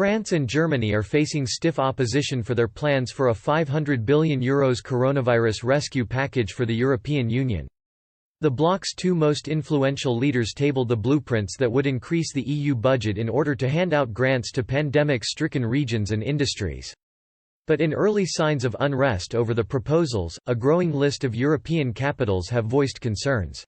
France and Germany are facing stiff opposition for their plans for a €500 billion coronavirus rescue package for the European Union. The bloc's two most influential leaders tabled the blueprints that would increase the EU budget in order to hand out grants to pandemic-stricken regions and industries. But in early signs of unrest over the proposals, a growing list of European capitals have voiced concerns.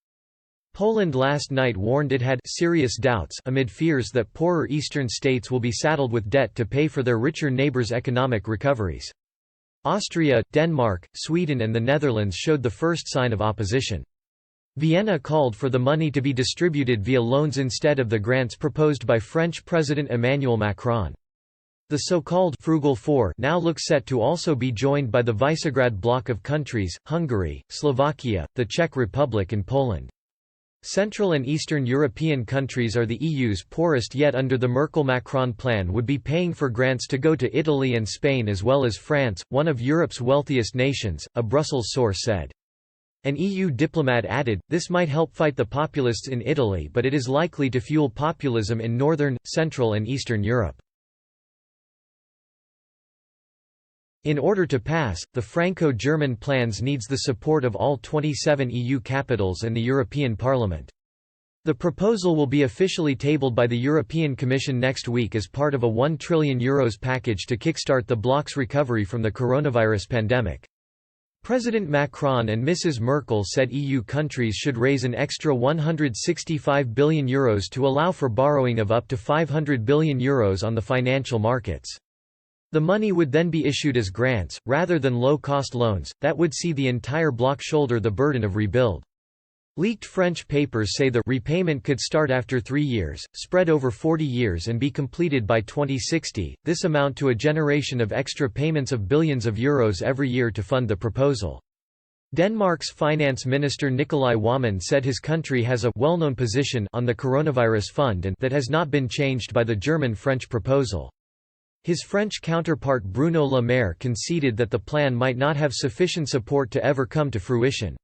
Poland last night warned it had serious doubts amid fears that poorer eastern states will be saddled with debt to pay for their richer neighbors' economic recoveries. Austria, Denmark, Sweden and the Netherlands showed the first sign of opposition. Vienna called for the money to be distributed via loans instead of the grants proposed by French President Emmanuel Macron. The so-called Frugal Four now look set to also be joined by the Visegrad bloc of countries, Hungary, Slovakia, the Czech Republic and Poland. Central and Eastern European countries are the EU's poorest, yet under the Merkel-Macron plan would be paying for grants to go to Italy and Spain as well as France, one of Europe's wealthiest nations, a Brussels source said. An EU diplomat added, this might help fight the populists in Italy, but it is likely to fuel populism in northern, central and eastern Europe. In order to pass, the Franco-German plans needs the support of all 27 EU capitals and the European Parliament. The proposal will be officially tabled by the European Commission next week as part of a €1 trillion package to kickstart the bloc's recovery from the coronavirus pandemic. President Macron and Mrs. Merkel said EU countries should raise an extra €165 billion to allow for borrowing of up to €500 billion on the financial markets. The money would then be issued as grants, rather than low-cost loans, that would see the entire bloc shoulder the burden of rebuild. Leaked French papers say the repayment could start after 3 years, spread over 40 years and be completed by 2060, this amount to a generation of extra payments of billions of euros every year to fund the proposal. Denmark's finance minister Nicolai Wammen said his country has a well-known position on the coronavirus fund and that has not been changed by the German-French proposal. His French counterpart Bruno Le Maire conceded that the plan might not have sufficient support to ever come to fruition.